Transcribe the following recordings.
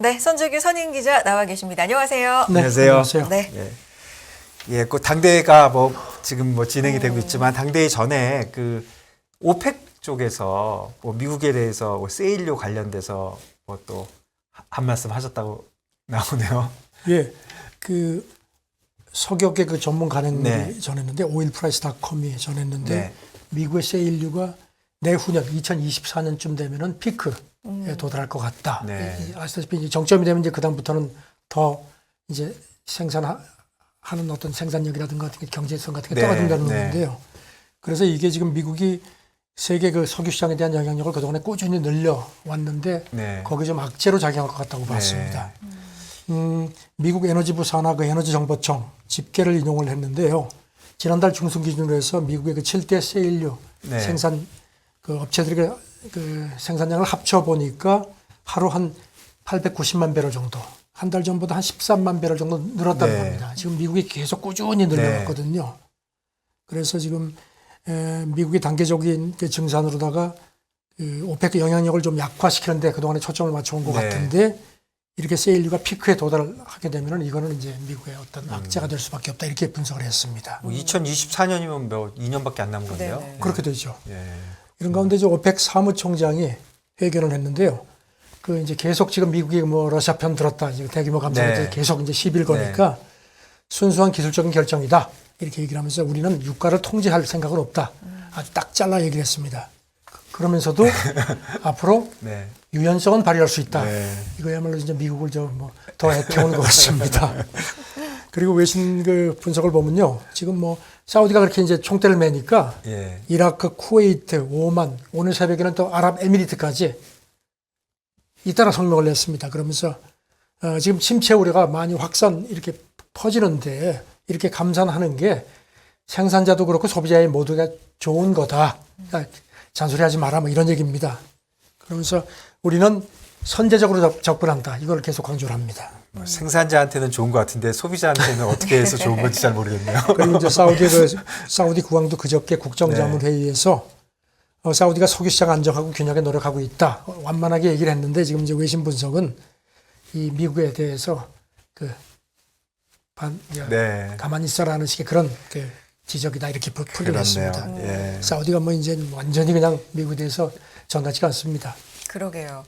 네, 손주규 선임 기자 나와 계십니다. 안녕하세요. 네, 안녕하세요. 네. 예, 그 당대가 뭐 지금 뭐 진행이 되고 있지만 당대회 전에 그 오펙 쪽에서 뭐 미국에 대해서 뭐 세일료 관련돼서 뭐 또 한 말씀 하셨다고 나오네요. 예, 그 석유계 그 전문 간행들이 네. 전했는데 오일프라이스닷컴이 전했는데 네. 미국의 세일류가 내후년 2024년쯤 되면은 피크에 도달할 것 같다. 네. 아시다시피 이제 정점이 되면 이제 그 다음부터는 더 이제 생산하는 어떤 생산력이라든가 경제성 같은 게 네. 떨어진다는 네. 건데요. 그래서 이게 지금 미국이 세계 그 석유 시장에 대한 영향력을 그동안에 꾸준히 늘려왔는데 네. 거기 좀 악재로 작용할 것 같다고 봤습니다. 미국 에너지부 산하 그 에너지정보청 집계를 인용을 했는데요. 지난달 중순 기준으로 해서 미국의 그 7대 세일류 네. 생산 그 업체들의 그 생산량을 합쳐 보니까 하루 한 890만 배럴 정도, 한 달 전보다 한 13만 배럴 정도 늘었다는 네. 겁니다. 지금 미국이 계속 꾸준히 늘려왔거든요. 그래서 지금 미국이 단계적인 그 증산으로다가 그 오펙 영향력을 좀 약화시키는데 그동안에 초점을 맞춰온 것 네. 같은데 이렇게 세일류가 피크에 도달하게 되면은 이거는 이제 미국의 어떤 악재가 될 수밖에 없다 이렇게 분석을 했습니다. 뭐 2024년이면 뭐 2년밖에 안 남은 건데요. 네, 네. 그렇게 되죠. 예. 이런 가운데 이제 오펙 사무총장이 회견을 했는데요. 그 이제 계속 지금 미국이 뭐 러시아 편 들었다, 이제 대규모 감사를 네. 계속 이제 시비를 거니까 순수한 기술적인 결정이다 이렇게 얘기를 하면서 우리는 유가를 통제할 생각은 없다. 아주 딱 잘라 얘기를 했습니다. 그러면서도 앞으로 네. 유연성은 발휘할 수 있다. 네. 이거야말로 이제 미국을 좀 뭐 더 애태우는 것 같습니다. 그리고 외신 그 분석을 보면요, 지금 뭐 사우디가 그렇게 이제 총대를 매니까 예. 이라크, 쿠웨이트, 오만, 오늘 새벽에는 또 아랍에미리트까지 잇따라 성명을 냈습니다. 그러면서 지금 침체 우려가 많이 확산 이렇게 퍼지는데 이렇게 감산하는 게 생산자도 그렇고 소비자의 모두가 좋은 거다. 그러니까 잔소리하지 마라 뭐 이런 얘기입니다. 그러면서 우리는 선제적으로 접근한다. 이걸 계속 강조를 합니다. 뭐 생산자한테는 좋은 것 같은데 소비자한테는 어떻게 해서 좋은 건지 잘 모르겠네요. 그리고 이제 사우디 국왕도 그저께 국정자문회의에서 사우디가 석유 시장 안정하고 균형에 노력하고 있다. 완만하게 얘기를 했는데 지금 이제 외신 분석은 이 미국에 대해서 네. 가만히 있어라는 식의 그런 그 지적이다 이렇게 풀기를 했습니다. 예. 사우디가 뭐 이제 완전히 그냥 미국에 대해서 정같지가 않습니다. 그러게요.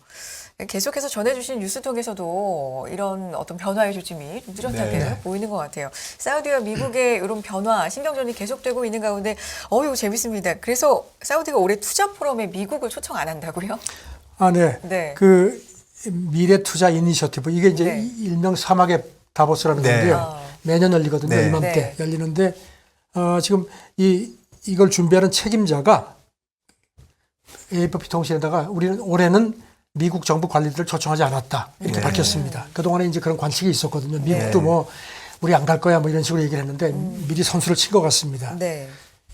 계속해서 전해주신 뉴스 통해서도 이런 어떤 변화의 조짐이 뚜렷하게 네. 보이는 것 같아요. 사우디와 미국의 이런 변화, 신경전이 계속되고 있는 가운데 이거 재밌습니다. 그래서 사우디가 올해 투자 포럼에 미국을 초청 안 한다고요? 아, 네. 네. 그 미래 투자 이니셔티브 이게 이제 네. 일명 사막의 다보스라는 네. 건데요. 매년 열리거든요. 네. 이맘때 네. 열리는데 지금 이걸 준비하는 책임자가 AFP 통신에다가 우리는 올해는 미국 정부 관리들을 초청하지 않았다 이렇게 네. 밝혔습니다. 그동안에 이제 그런 관측이 있었거든요. 미국도 네. 뭐 우리 안 갈 거야 뭐 이런 식으로 얘기를 했는데 미리 선수를 친 것 같습니다. 네.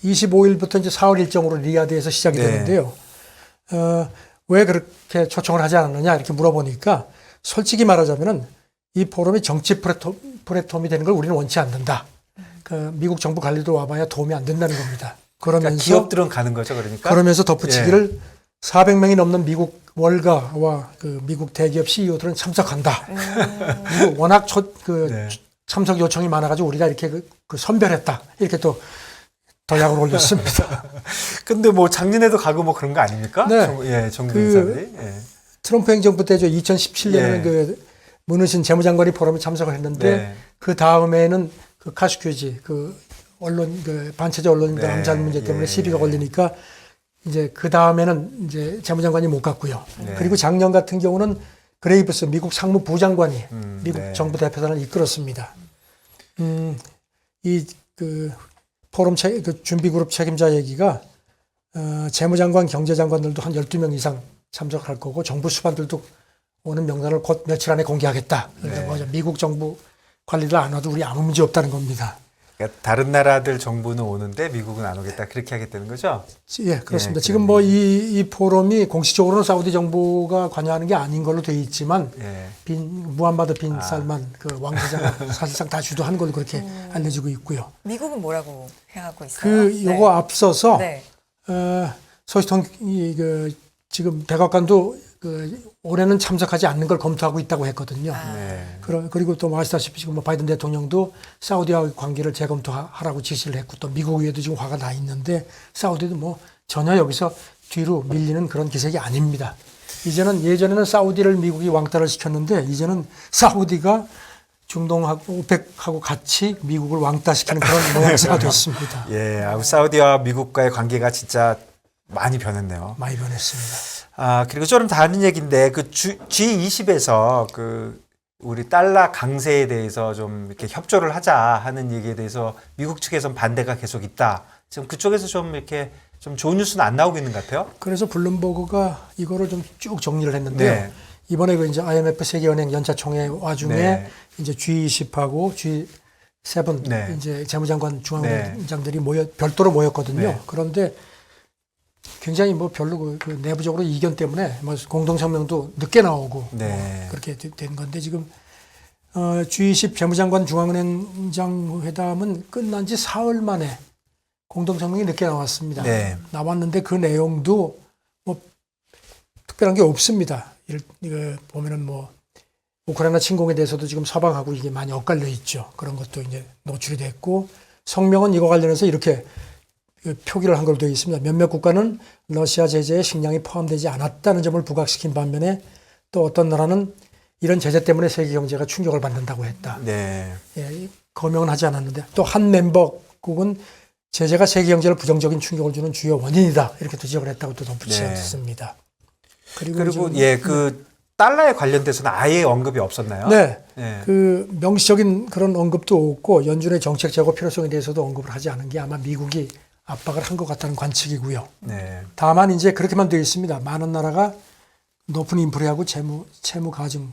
25일부터 이제 4월 일정으로 리야드에서 시작이 네. 되는데요. 왜 그렇게 초청을 하지 않았느냐 이렇게 물어보니까 솔직히 말하자면은 이 포럼이 정치 플랫폼이 되는 걸 우리는 원치 않는다. 그 미국 정부 관리도 와봐야 도움이 안 된다는 겁니다. 그러니까 그러면서 기업들은 가는 거죠, 그러니까. 그러면서 덧붙이기를 400명이 넘는 미국 월가와 그 미국 대기업 CEO들은 참석한다. 그리고 워낙 네. 참석 요청이 많아가지고 우리가 이렇게 그 선별했다. 이렇게 또 더 약을 올렸습니다. 근데 뭐 작년에도 가고 뭐 그런 거 아닙니까? 네. 정부 그 인사들이. 예. 트럼프 행정부 때죠. 2017년에는 예. 그 문우신 재무장관이 포럼에 참석을 했는데 네. 그 다음에는 그 카슈큐지 그 언론 그 반체제 언론인들 네. 암살 문제 때문에 예. 시비가 걸리니까 이제 그 다음에는 이제 재무장관이 못 갔고요. 네. 그리고 작년 같은 경우는 그레이브스 미국 상무부장관이 미국 네. 정부 대표단을 이끌었습니다. 이 그 포럼 그 준비그룹 책임자 얘기가 재무장관, 경제장관들도 한 12명 이상 참석할 거고 정부 수반들도 오는 명단을 곧 며칠 안에 공개하겠다. 그래서 네. 뭐 미국 정부 관리를 안 와도 우리 아무 문제 없다는 겁니다. 그러니까 다른 나라들 정부는 오는데 미국은 안 오겠다. 그렇게 하겠다는 거죠? 예, 그렇습니다. 예, 지금 뭐 이 포럼이 공식적으로는 사우디 정부가 관여하는 게 아닌 걸로 돼 있지만 예. 무함마드 빈 살만 그 왕세자가 사실상 다 주도한 걸로 그렇게 알려지고 있고요. 미국은 뭐라고 해하고 있어요? 그 요거 앞서서 네. 소식통 그 지금 백악관도 올해는 참석하지 않는 걸 검토하고 있다고 했거든요. 네. 그리고 또 아시다시피 지금 뭐 바이든 대통령도 사우디와 관계를 재검토하라고 지시를 했고 또 미국 의회도 지금 화가 나 있는데 사우디도 뭐 전혀 여기서 뒤로 밀리는 그런 기색이 아닙니다. 이제는 예전에는 사우디를 미국이 왕따를 시켰는데 이제는 사우디가 중동하고 오펙하고 같이 미국을 왕따시키는 그런 모양새가 됐습니다. 예, 사우디와 미국과의 관계가 진짜 많이 변했네요. 많이 변했습니다. 그리고 좀 다른 얘기인데 그 G20에서 그 우리 달러 강세에 대해서 좀 이렇게 협조를 하자 하는 얘기에 대해서 미국 측에서는 반대가 계속 있다. 지금 그쪽에서 좀 이렇게 좀 좋은 뉴스는 안 나오고 있는 것 같아요. 그래서 블룸버그가 이거를 좀 쭉 정리를 했는데요. 네. 이번에 그 이제 IMF 세계은행 연차 총회 와중에 네. 이제 G20하고 G7 네. 이제 재무장관 중앙장들이 별도로 모였거든요. 네. 그런데 굉장히 뭐 별로 그 내부적으로 이견 때문에 뭐 공동성명도 늦게 나오고 네. 뭐 그렇게 된 건데 지금 G20 재무장관 중앙은행장 회담은 끝난 지 사흘 만에 공동성명이 늦게 나왔습니다. 네. 나왔는데 그 내용도 뭐 특별한 게 없습니다. 이거 보면은 뭐 우크라이나 침공에 대해서도 지금 서방하고 이게 많이 엇갈려 있죠. 그런 것도 이제 노출이 됐고 성명은 이거 관련해서 이렇게 표기를 한 걸로 되어 있습니다. 몇몇 국가는 러시아 제재에 식량이 포함되지 않았다는 점을 부각시킨 반면에 또 어떤 나라는 이런 제재 때문에 세계 경제가 충격을 받는다고 했다. 네. 예, 거명은 하지 않았는데 또 한 멤버국은 제재가 세계 경제를 부정적인 충격을 주는 주요 원인이다. 이렇게 또 지적을 했다고 또 덧붙였습니다. 그리고 지금 그 달러에 관련돼서는 아예 언급이 없었나요? 네. 네. 그 명시적인 그런 언급도 없고 연준의 정책 제고 필요성에 대해서도 언급을 하지 않은 게 아마 미국이 압박을 한 것 같다는 관측이고요. 네. 다만 이제 그렇게만 되어 있습니다. 많은 나라가 높은 인플레하고 채무 가중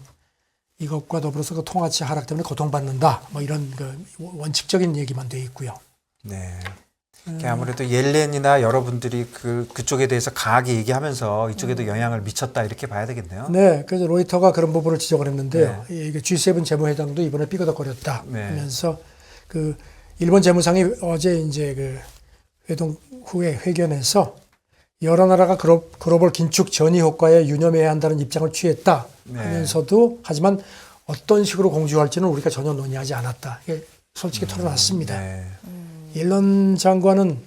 이것과 더불어서 그 통화치 하락 때문에 고통받는다. 뭐 이런 그 원칙적인 얘기만 되어 있고요. 네. 아무래도 옐렌이나 여러분들이 그쪽에 대해서 강하게 얘기하면서 이쪽에도 영향을 미쳤다 이렇게 봐야 되겠네요. 네, 그래서 로이터가 그런 부분을 지적을 했는데요. 네. 이게 G7 재무회담도 이번에 삐거덕거렸다 네. 하면서 그 일본 재무상이 어제 이제 그 회동 후에 회견에서 여러 나라가 글로벌 긴축 전이 효과에 유념해야 한다는 입장을 취했다 네. 하면서도 하지만 어떤 식으로 공조할지는 우리가 전혀 논의하지 않았다. 이게 솔직히 털어놨습니다. 네. 옐런 장관은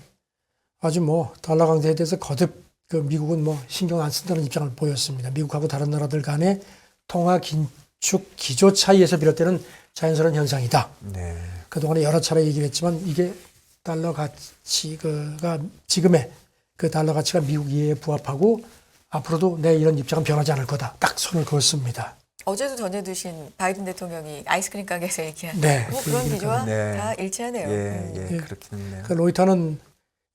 아주 뭐 달러 강세에 대해서 거듭 그 미국은 뭐 신경 안 쓴다는 입장을 보였습니다. 미국하고 다른 나라들 간의 통화 긴축 기조 차이에서 비롯되는 자연스러운 현상이다. 네. 그동안에 여러 차례 얘기를 했지만 이게 달러 가치가 지금의 그 달러 가치가 미국 이해에 부합하고 앞으로도 내 이런 입장은 변하지 않을 거다. 딱 손을 그었습니다. 어제도 전해두신 바이든 대통령이 아이스크림 가게에서 얘기한 네. 뭐 그런 기조와 네. 다 일치하네요. 예, 그렇긴 했네요. 그 로이터는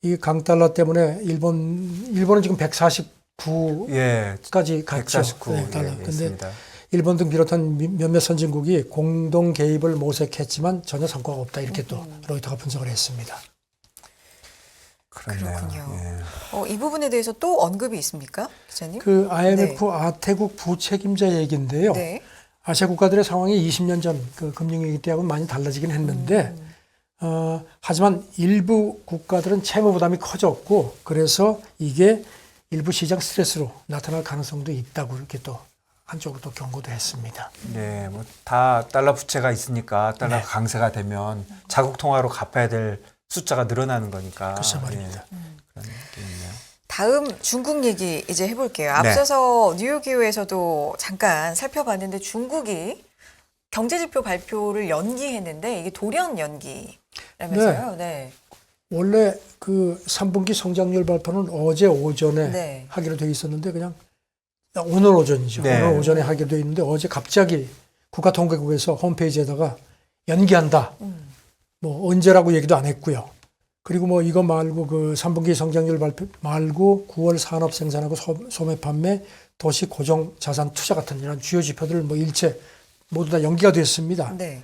이 강달러 때문에 일본은 지금 149까지 예. 갔죠. 149. 네, 달러. 예, 근데 있습니다. 일본 등 비롯한 몇몇 선진국이 공동 개입을 모색했지만 전혀 성과가 없다. 이렇게 또 로이터가 분석을 했습니다. 그렇네요. 그렇군요. 예. 이 부분에 대해서 또 언급이 있습니까, 기자님? 그 IMF 아태국 부책임자 얘기인데요. 네. 아시아 국가들의 상황이 20년 전 그 금융위기 때하고는 많이 달라지긴 했는데 하지만 일부 국가들은 채무 부담이 커졌고 그래서 이게 일부 시장 스트레스로 나타날 가능성도 있다고 이렇게 또 한쪽으로 또 경고도 했습니다. 네, 뭐 다 달러 부채가 있으니까 달러가 강세가 되면 자국 통화로 갚아야 될 숫자가 늘어나는 거니까. 글쎄 말입니다. 예, 그런 느낌이네요. 다음 중국 얘기 이제 해볼게요. 네. 앞서서 뉴욕 기후에서도 잠깐 살펴봤는데 중국이 경제지표 발표를 연기했는데 이게 돌연 연기라면서요. 네. 원래 그 3분기 성장률 발표는 어제 오전에 네. 하기로 돼 있었는데 그냥 오늘 오전이죠. 네. 오늘 오전에 하기로 돼 있는데 어제 갑자기 국가통계국에서 홈페이지에다가 연기한다. 뭐 언제라고 얘기도 안 했고요. 그리고 뭐 이거 말고 그 3분기 성장률 발표 말고 9월 산업 생산하고 소매 판매, 도시 고정 자산 투자 같은 이런 주요 지표들 뭐 일체 모두 다 연기가 됐습니다. 네.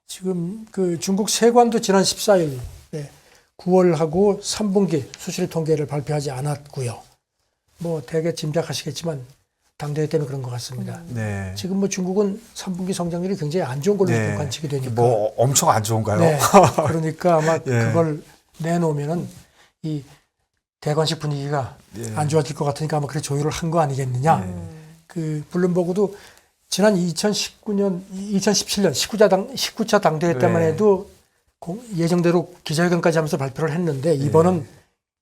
지금 그 중국 세관도 지난 14일 9월하고 3분기 수출 통계를 발표하지 않았고요. 뭐 대개 짐작하시겠지만 당대회 때문에 그런 것 같습니다. 네. 지금 뭐 중국은 3분기 성장률이 굉장히 안 좋은 걸로 네. 관측이 되니까. 뭐 엄청 안 좋은가요? 네. 그러니까 아마 예. 그걸 내놓으면은 이 대관식 분위기가 예. 안 좋아질 것 같으니까 아마 그렇게 조율을 한 거 아니겠느냐. 그 블룸버그도 지난 2019년, 2017년 19차 당대회 때만 네. 해도 예정대로 기자회견까지 하면서 발표를 했는데 이번은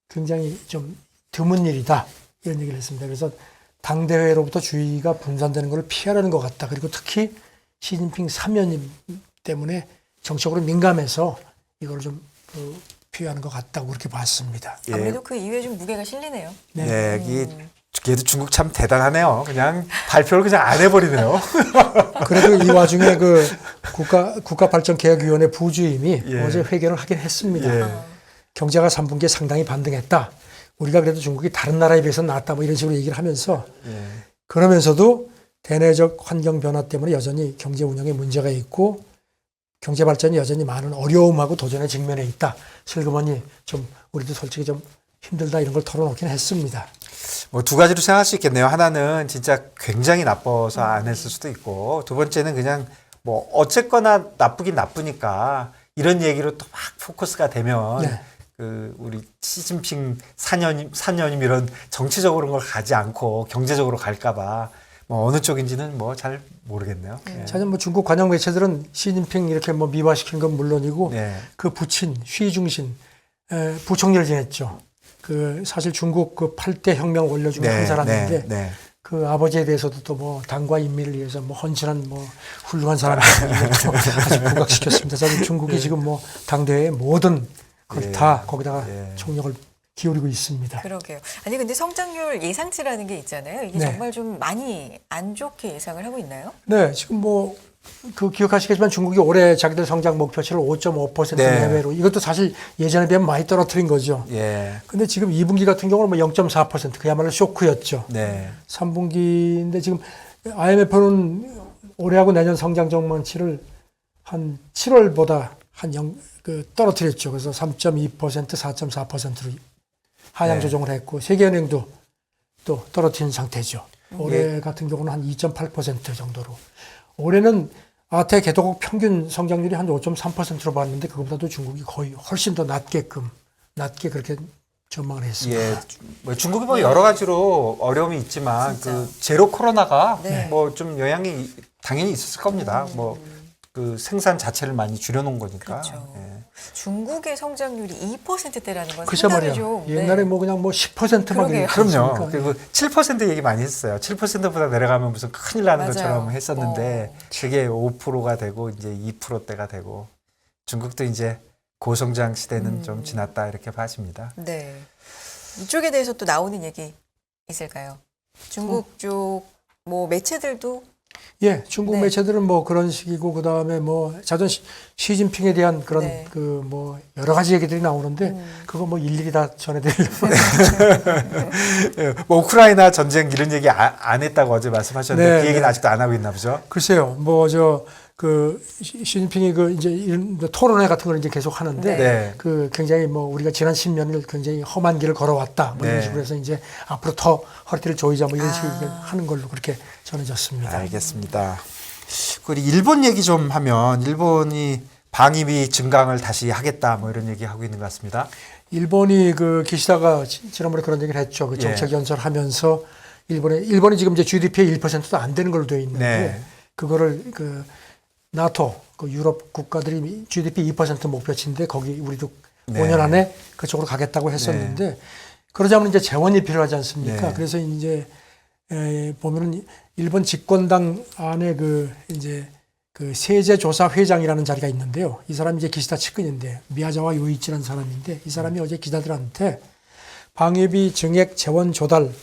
굉장히 좀 드문 일이다 이런 얘기를 했습니다. 그래서 당대회로부터 주의가 분산되는 걸 피하려는 것 같다. 그리고 특히 시진핑 사면임 때문에 정치적으로 민감해서 이걸 좀 피하는 것 같다고 그렇게 봤습니다. 예. 아무래도 그 이후에 좀 무게가 실리네요. 네, 걔도 중국 참 대단하네요. 그냥 발표를 그냥 안 해버리네요. 그래도 이 와중에 그 국가발전개혁위원회 부주임이 예. 어제 회견을 하긴 했습니다. 예. 경제가 3분기에 상당히 반등했다. 우리가 그래도 중국이 다른 나라에 비해서 낫다. 뭐 이런 식으로 얘기를 하면서 예. 그러면서도 대내적 환경 변화 때문에 여전히 경제 운영에 문제가 있고 경제 발전이 여전히 많은 어려움하고 도전에 직면해 있다. 슬그머니 좀 우리도 솔직히 좀 힘들다 이런 걸 털어놓긴 했습니다. 뭐 두 가지로 생각할 수 있겠네요. 하나는 진짜 굉장히 나빠서 안 했을 수도 있고, 두 번째는 그냥 뭐 어쨌거나 나쁘긴 나쁘니까 이런 얘기로 또 막 포커스가 되면 네. 그 우리 시진핑 사년임 이런 정치적으로 걸 가지 않고 경제적으로 갈까봐 뭐 어느 쪽인지는 뭐 잘 모르겠네요. 예. 사실 뭐 중국 관영 매체들은 시진핑 이렇게 뭐 미화시키는 건 물론이고 네. 그 부친 휘중신 부총리를 지냈죠. 그 사실 중국 그 8대 혁명 원료 중에 한 사람인데 네. 그 아버지에 대해서도 또 뭐 당과 인민을 위해서 뭐 헌신한 뭐 훌륭한 사람이라고 아주 부각시켰습니다. 저는 중국이 지금 뭐 당대회의 모든 그걸 예. 다 거기다가 예. 총력을 기울이고 있습니다. 그러게요. 아니 근데 성장률 예상치라는 게 있잖아요. 이게 네. 정말 좀 많이 안 좋게 예상을 하고 있나요? 네, 지금 뭐 그 기억하시겠지만 중국이 올해 자기들 성장 목표치를 5.5% 네. 내외로 이것도 사실 예전에 비하면 많이 떨어뜨린 거죠. 예. 근데 지금 2분기 같은 경우는 뭐 0.4% 그야말로 쇼크였죠. 네. 3분기인데 지금 IMF는 올해하고 내년 성장 전망치를 한 7월보다 떨어뜨렸죠. 그래서 3.2%, 4.4%로 하향 네. 조정을 했고 세계은행도 또 떨어뜨린 상태죠. 올해 같은 경우는 한 2.8% 정도로. 올해는 아태 개도국 평균 성장률이 한 5.3%로 봤는데 그것보다도 중국이 거의 훨씬 더 낮게 그렇게 전망을 했습니다. 예, 뭐 중국이 뭐 여러 가지로 어려움이 있지만 진짜. 그 제로 코로나가 네. 뭐 좀 영향이 당연히 있었을 겁니다. 뭐 그 생산 자체를 많이 줄여놓은 거니까. 그렇죠. 예. 중국의 성장률이 2%대라는 건 글쎄 상당히 말이야. 좀 옛날에 뭐 그냥 뭐 10%막 그러게요. 그럼요. 그리고 7% 얘기 많이 했어요. 7%보다 내려가면 무슨 큰일 나는 맞아요. 것처럼 했었는데 그게 5%가 되고 이제 2%대가 되고 중국도 이제 고성장 시대는 좀 지났다 이렇게 봐집니다. 네. 이쪽에 대해서 또 나오는 얘기 있을까요? 중국 쪽 뭐 매체들도 예, 중국 네. 매체들은 뭐 그런 식이고 그다음에 뭐 자전 시진핑에 대한 그런 네. 그 뭐 여러 가지 얘기들이 나오는데 그거 뭐 일일이 다 전해드리려고 예, 뭐 우크라이나 전쟁 이런 얘기 안 했다고 어제 말씀하셨는데 네, 그 얘기는 네. 아직도 안 하고 있나 보죠? 글쎄요, 뭐 그 시진핑이 그 이제 이런 토론회 같은 걸 이제 계속 하는데 네. 그 굉장히 뭐 우리가 지난 10년을 굉장히 험한 길을 걸어왔다 뭐 이런 네. 식으로 해서 이제 앞으로 더 허리띠를 조이자 뭐 이런 식으로 아. 하는 걸로 그렇게 전해졌습니다. 알겠습니다. 그리고 일본 얘기 좀 하면 일본이 방위비 증강을 다시 하겠다 뭐 이런 얘기 하고 있는 것 같습니다. 일본이 그 기시다가 지난번에 그런 얘기를 했죠. 그 정책 예. 연설하면서 일본이 지금 이제 GDP의 1%도 안 되는 걸로 되어 있는데 네. 그거를 그 나토 그 유럽 국가들이 GDP 2% 목표치인데 거기 우리도 네. 5년 안에 그쪽으로 가겠다고 했었는데 그러자면 이제 재원이 필요하지 않습니까? 네. 그래서 이제 보면은 일본 집권당 안에 그 이제 그 세제조사 회장이라는 자리가 있는데요. 이 사람이 이제 기시다 측근인데 미야자와 요이치라는 사람인데 이 사람이 어제 기자들한테 방위비 증액 재원 조달을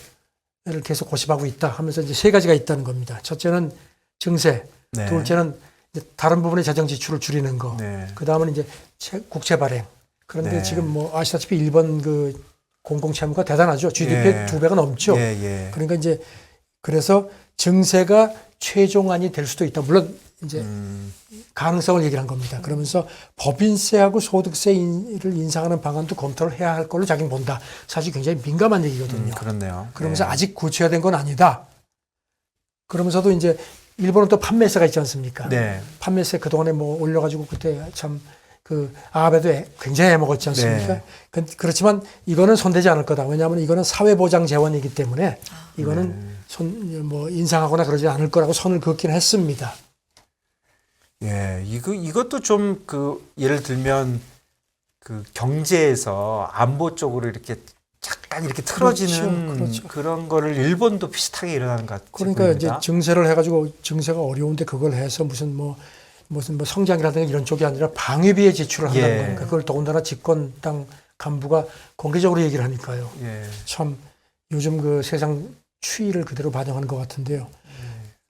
계속 고심하고 있다 하면서 이제 세 가지가 있다는 겁니다. 첫째는 증세, 네. 둘째는 이제 다른 부분의 재정 지출을 줄이는 거, 네. 그 다음은 이제 국채 발행. 그런데 네. 지금 뭐 아시다시피 일본 그 공공채무가 대단하죠. GDP의 예. 2배가 넘죠. 예. 그러니까 이제 그래서 증세가 최종안이 될 수도 있다. 물론 이제 가능성을 얘기를 한 겁니다. 그러면서 법인세하고 소득세를 인상하는 방안도 검토를 해야 할 걸로 자기는 본다. 사실 굉장히 민감한 얘기거든요. 그렇네요. 그러면서 네. 아직 구체화된 건 아니다. 그러면서도 이제 일본은 또 판매세가 있지 않습니까? 네. 판매세 그동안에 뭐 올려가지고 그때 참 그 아베도 굉장히 해먹었지 않습니까? 네. 그렇지만 이거는 손대지 않을 거다. 왜냐하면 이거는 사회보장 재원이기 때문에 이거는 뭐 인상하거나 그러지 않을 거라고 선을 긋긴 했습니다. 예, 이것도 좀 예를 들면 그 경제에서 안보 쪽으로 이렇게 잠깐 이렇게 틀어지는 그렇죠. 그런 거를 일본도 비슷하게 일어나는 것 같아요. 그러니까 이제 증세를 해가지고 증세가 어려운데 그걸 해서 무슨 뭐 성장이라든가 이런 쪽이 아니라 방위비에 지출을 한다는 예. 거니까 그걸 더군다나 집권당 간부가 공개적으로 얘기를 하니까요. 예. 참 요즘 그 세상 추이를 그대로 반영하는 것 같은데요.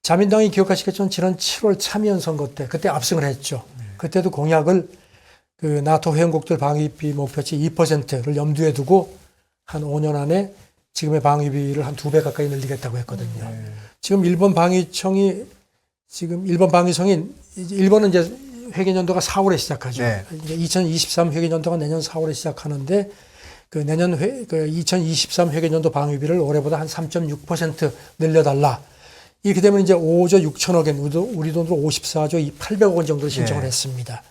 자민당이 기억하시겠지만 지난 7월 참의원 선거 때 그때 압승을 했죠. 그때도 공약을 그 나토 회원국들 방위비 목표치 2%를 염두에 두고 한 5년 안에 지금의 방위비를 한 2배 가까이 늘리겠다고 했거든요. 지금 일본 방위성이 일본은 이제 회계연도가 4월에 시작하죠. 네. 이제 2023 회계연도가 내년 4월에 시작하는데 그 내년 2023 회계연도 방위비를 올해보다 한 3.6% 늘려달라. 이렇게 되면 이제 5조 6천억 엔, 우리 돈으로 54조 800억 원 정도를 신청을 네. 했습니다.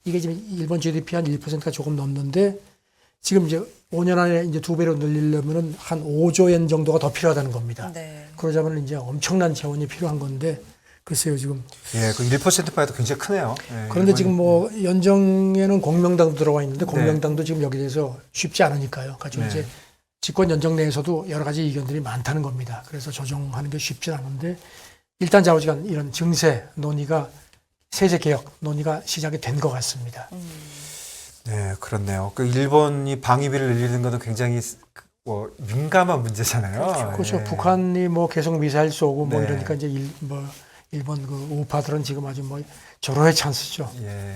이게 지금 일본 GDP 한 1%가 조금 넘는데 지금 이제 5년 안에 이제 2배로 늘리려면은 한 5조 엔 정도가 더 필요하다는 겁니다. 네. 그러자면 이제 엄청난 재원이 필요한 건데 글쎄요 지금 예, 그 1%만 해도 굉장히 크네요. 예, 그런데 일본이- 지금 뭐 연정에는 공명당도 들어와 있는데 공명당도 지금 여기에 대해서 쉽지 않으니까요. 가지고 네. 이제 집권 연정 내에서도 여러 가지 의견들이 많다는 겁니다. 그래서 조정하는 게 쉽지 않은데 일단 좌우지간 이런 증세 논의가 세제 개혁 논의가 시작이 된 것 같습니다. 네, 그렇네요. 그 일본이 방위비를 늘리는 것은 굉장히 뭐 민감한 문제잖아요. 그렇죠. 예. 북한이 뭐 계속 미사일 쏘고 뭐 네. 이러니까 이제 일본 그 우파들은 지금 아주 뭐 절호의 찬스죠. 예.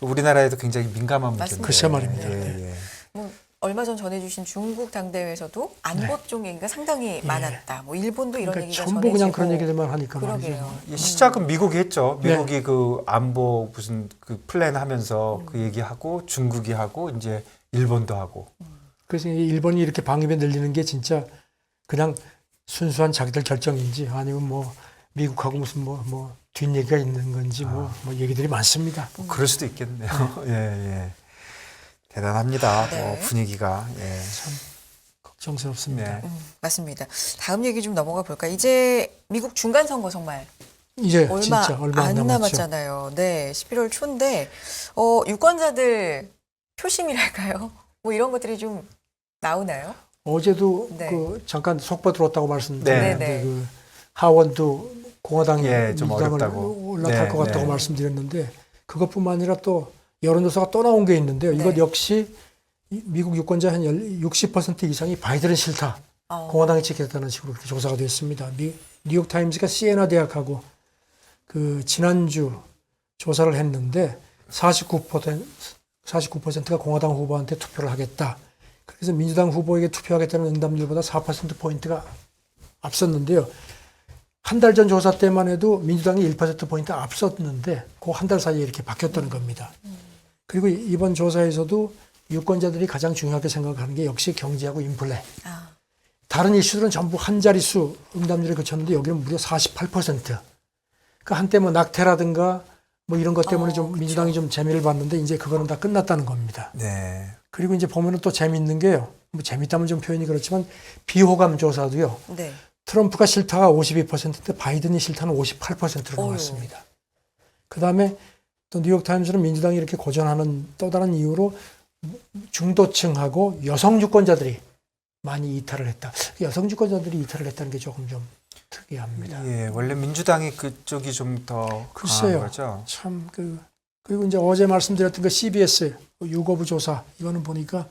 우리나라에도 굉장히 민감한 문제인데. 맞습니다. 글쎄 말입니다. 예, 예. 뭐 얼마 전 전해주신 중국 당대회에서도 안보 쪽 얘기가 상당히 많았다. 뭐 일본도 이런 그러니까 얘기가 전부 전해지고. 그냥 그런 얘기들만 하니까 말이죠. 그러게요. 이 시작은 미국이 했죠. 네. 미국이 그 안보 무슨 그 플랜 하면서 그 얘기하고 중국이 하고 이제 일본도 하고. 그래서 이 일본이 이렇게 방위비 늘리는 게 진짜 그냥 순수한 자기들 결정인지 아니면 뭐 미국하고 무슨 뭐 뒷얘기가 있는 건지 뭐 얘기들이 많습니다. 뭐 그럴 수도 있겠네요. 예, 예. 대단합니다. 네. 뭐 분위기가. 예. 걱정스럽습니다. 네. 맞습니다. 다음 얘기 좀 넘어가 볼까? 이제 미국 중간 선거 정말 이제 얼마 진짜 얼마 안 안 남았죠. 남았잖아요. 네, 11월 초인데 유권자들 표심이랄까요? 뭐 이런 것들이 좀 나오나요? 어제도 네. 그 잠깐 속보 들었다고 말씀드렸는데 네, 네. 그 하원도 공화당이 예, 좀 민주당을 어렵다고. 올라탈 네, 것 같다고 네. 말씀드렸는데 그것뿐만 아니라 또 여론조사가 또 나온 게 있는데요. 이것 네. 역시 미국 유권자 한 60% 이상이 바이든은 싫다. 공화당이 지켰다는 식으로 그렇게 조사가 됐습니다. 뉴욕 타임즈가 시에나 대학하고 그 지난주 조사를 했는데 49%가 공화당 후보한테 투표를 하겠다. 그래서 민주당 후보에게 투표하겠다는 응답률보다 4% 포인트가 앞섰는데요. 한 달 전 조사 때만 해도 민주당이 1% 포인트 앞섰는데 그 한 달 사이에 이렇게 바뀌었다는 겁니다. 그리고 이번 조사에서도 유권자들이 가장 중요하게 생각하는 게 역시 경제하고 인플레. 아, 다른 이슈들은 전부 한 자릿수 응답률에 그쳤는데 여기는 무려 48%. 그러니까 한때 뭐 낙태라든가 뭐 이런 것 때문에 좀 그쵸. 민주당이 좀 재미를 봤는데 이제 그거는 다 끝났다는 겁니다. 네. 그리고 이제 보면은 또 재밌는 게요. 뭐 재밌다면 좀 표현이 그렇지만 비호감 조사도요. 네. 트럼프가 싫다가 52%인데 바이든이 싫다는 58%로 어휴. 나왔습니다. 그다음에 또 뉴욕타임즈는 민주당이 이렇게 고전하는 또 다른 이유로 중도층하고 여성 유권자들이 많이 이탈을 했다. 여성 유권자들이 이탈을 했다는 게 조금 좀 특이합니다. 예, 원래 민주당이 그쪽이 좀 더 강한 글쎄요. 거죠. 참 그리고 이제 어제 말씀드렸던 그 CBS 유거부 조사 이거는 보니까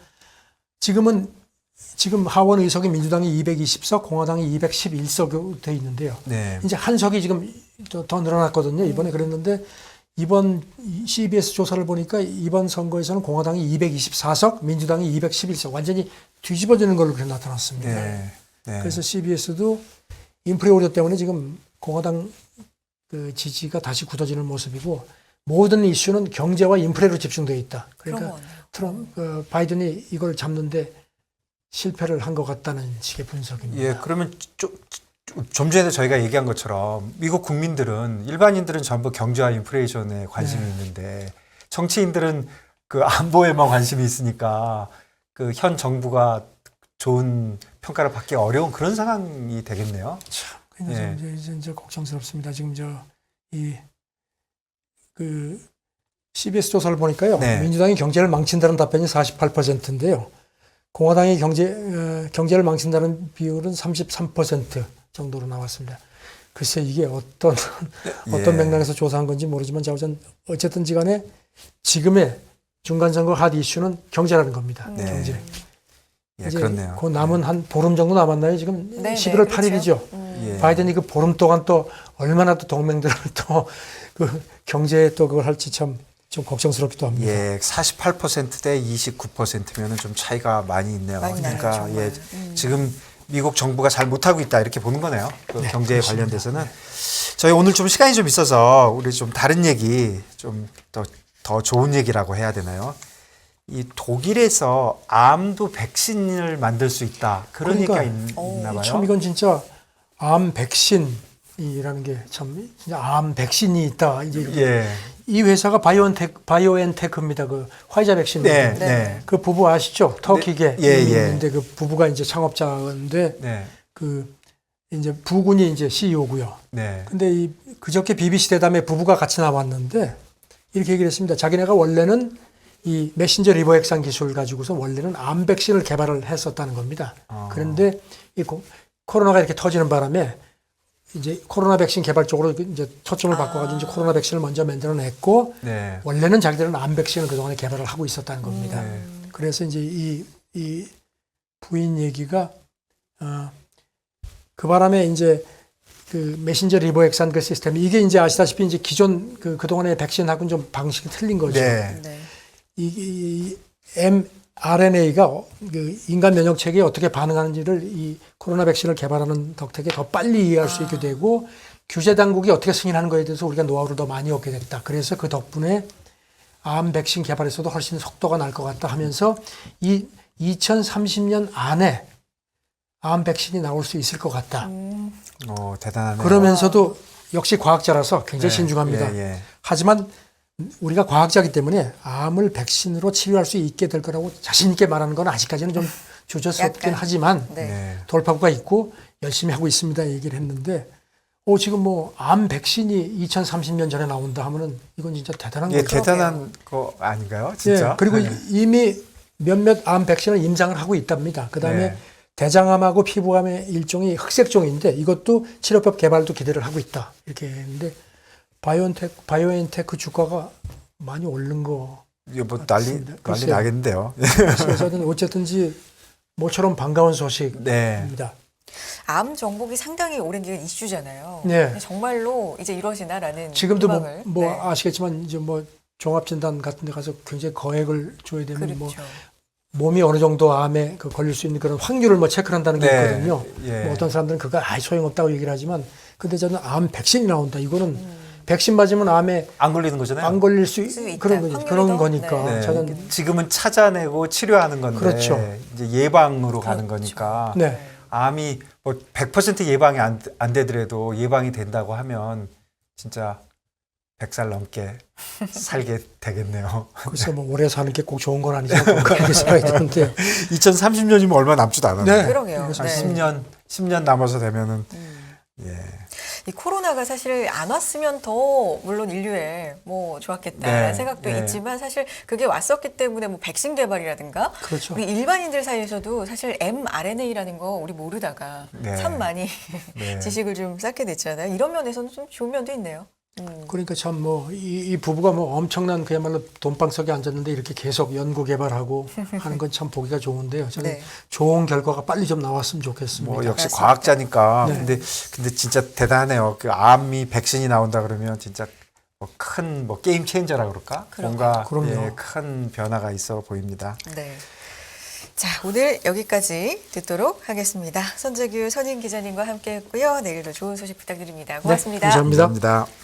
지금 하원 의석이 민주당이 220석, 공화당이 211석 돼 있는데요. 네. 이제 한 석이 지금 더 늘어났거든요. 이번에 그랬는데 이번 CBS 조사를 보니까 이번 선거에서는 공화당이 224석, 민주당이 211석 완전히 뒤집어지는 걸로 그렇게 나타났습니다. 네. 네. 그래서 CBS도 인플레 우려 때문에 지금 공화당 그 지지가 다시 굳어지는 모습이고 모든 이슈는 경제와 인플레로 집중되어 있다. 그런 그러니까 거 같네요. 바이든이 이걸 잡는데 실패를 한 것 같다는 식의 분석입니다. 예, 그러면 좀 전에 저희가 얘기한 것처럼 미국 국민들은 일반인들은 전부 경제와 인플레이션에 관심이 있는데 정치인들은 그 안보에만 관심이 있으니까 그 현 정부가 좋은 평가를 받기 어려운 그런 상황이 되겠네요. 그래서 예. 이제 걱정스럽습니다. 지금 그 CBS 조사를 보니까요. 네. 민주당이 경제를 망친다는 답변이 48%인데요. 공화당이 경제를 망친다는 비율은 33% 정도로 나왔습니다. 글쎄 이게 어떤 예. 맥락에서 조사한 건지 모르지만 어쨌든지 간에 지금의 중간선거 핫 이슈는 경제라는 겁니다. 네. 경제. 예, 이제 그렇네요. 그 남은 한 보름 정도 남았나요? 지금 네, 11월 네, 8일이죠. 예. 바이든이 그 보름 동안 또 얼마나 또 동맹들을 또 그 경제에 또 그걸 할지 참 좀 걱정스럽기도 합니다. 예, 48%대 29%면은 좀 차이가 많이 있네요. 많이 나요, 그러니까 정말. 예, 지금 미국 정부가 잘 못하고 있다 이렇게 보는 거네요. 그 네, 경제에 그렇습니다. 관련돼서는 저희 오늘 좀 시간이 좀 있어서 우리 좀 다른 얘기 좀 더 좋은 얘기라고 해야 되나요? 이 독일에서 암도 백신을 만들 수 있다 그런 그러니까, 얘기가 있나 봐요. 참 이건 진짜 암 백신이라는 게 참 진짜 암 백신이 있다. 이제 이렇게. 예, 이 회사가 바이오엔테크입니다. 그 화이자 백신. 네, 네. 네, 그 부부 아시죠? 터키계 예, 예. 있는데 그 부부가 이제 창업자인데 네, 그 이제 부군이 이제 CEO고요. 네, 근데 이 그저께 BBC 대담에 부부가 같이 나왔는데 이렇게 얘기를 했습니다. 자기네가 원래는 이 메신저 리보액산 기술을 가지고서 원래는 암 백신을 개발을 했었다는 겁니다. 그런데 이 코로나가 이렇게 터지는 바람에 이제 코로나 백신 개발 쪽으로 이제 초점을 바꿔가지고 이제 코로나 백신을 먼저 만들어냈고 네. 원래는 자기들은 암 백신을 그동안에 개발을 하고 있었다는 겁니다. 그래서 이제 이 부인 얘기가 그 바람에 이제 그 메신저 리보액산 그 시스템 이게 이제 아시다시피 이제 기존 그동안의 백신하고는 좀 방식이 틀린 거죠. 네. 네. 이 mRNA가 그 인간 면역 체계에 어떻게 반응하는지를 이 코로나 백신을 개발하는 덕택에 더 빨리 이해할 수 있게 되고 규제 당국이 어떻게 승인하는 거에 대해서 우리가 노하우를 더 많이 얻게 됐다. 그래서 그 덕분에 암 백신 개발에서도 훨씬 속도가 날 것 같다 하면서 이 2030년 안에 암 백신이 나올 수 있을 것 같다. 대단하네요. 그러면서도 역시 과학자라서 굉장히 네, 신중합니다. 예, 예. 하지만 우리가 과학자이기 때문에 암을 백신으로 치료할 수 있게 될 거라고 자신 있게 말하는 건 아직까지는 좀 주저스럽긴 약간. 하지만 네. 네. 돌파구가 있고 열심히 하고 있습니다 얘기를 했는데 지금 뭐 암 백신이 2030년 전에 나온다 하면은 이건 진짜 대단한 예, 거죠. 대단한 거 아닌가요? 진짜. 예, 그리고 네. 이미 몇몇 암 백신을 임상을 하고 있답니다. 그다음에 네. 대장암하고 피부암의 일종이 흑색종인데 이것도 치료법 개발도 기대를 하고 있다. 이렇게 했는데 바이오엔테크 주가가 많이 오른 거 이거 뭐 난리 맞습니다. 글쎄요. 나겠는데요. 그래서 어쨌든지 모처럼 반가운 소식입니다. 네. 암 정복이 상당히 오랜 기간 이슈잖아요. 네. 근데 정말로 이제 이러시나라는 지금도 희망을. 뭐 네. 아시겠지만 이제 뭐 종합진단 같은 데 가서 굉장히 거액을 줘야 되면 그렇죠. 뭐 몸이 어느 정도 암에 걸릴 수 있는 그런 확률을 뭐 체크를 한다는 게 네. 있거든요. 예. 뭐 어떤 사람들은 그거 소용없다고 얘기를 하지만 근데 저는 암 백신이 나온다. 이거는 백신 맞으면 암에 안 걸리는 거잖아요. 안 걸릴 수 있다. 그런 거니 확률이 그런 더? 거니까 네. 저는 지금은 찾아내고 치료하는 건데 그렇죠. 이제 예방으로 가는 그렇죠. 거니까 네. 암이 뭐 100% 예방이 안 되더라도 예방이 된다고 하면 진짜 100살 넘게 살게 되겠네요. 글쎄 뭐 오래 사는 게 꼭 좋은 건 아니죠. 그렇게 살아야 되는데 2030년이면 얼마 남지도 않았는데 네. 그러게요. 한 네. 10년 남아서 되면은 예. 이 코로나가 사실 안 왔으면 더 물론 인류에 뭐 좋았겠다라는 네, 생각도 네. 있지만 사실 그게 왔었기 때문에 뭐 백신 개발이라든가 그렇죠. 우리 일반인들 사이에서도 사실 mRNA라는 거 우리 모르다가 네. 참 많이 네. 지식을 좀 쌓게 됐잖아요. 이런 면에서는 좀 좋은 면도 있네요. 그러니까 참 뭐 이 부부가 뭐 엄청난 그야말로 돈방석에 앉았는데 이렇게 계속 연구 개발하고 하는 건 참 보기가 좋은데요. 저는 네. 좋은 결과가 빨리 좀 나왔으면 좋겠습니다. 뭐 역시 맞습니다. 과학자니까 네. 근데 진짜 대단해요. 그 암이 백신이 나온다 그러면 진짜 큰 게임 체인저라 그럴까? 뭔가 그럼요. 예, 큰 변화가 있어 보입니다. 네. 자, 오늘 여기까지 듣도록 하겠습니다. 손재규 선임 기자님과 함께했고요. 내일도 좋은 소식 부탁드립니다. 고맙습니다. 감사합니다. 감사합니다.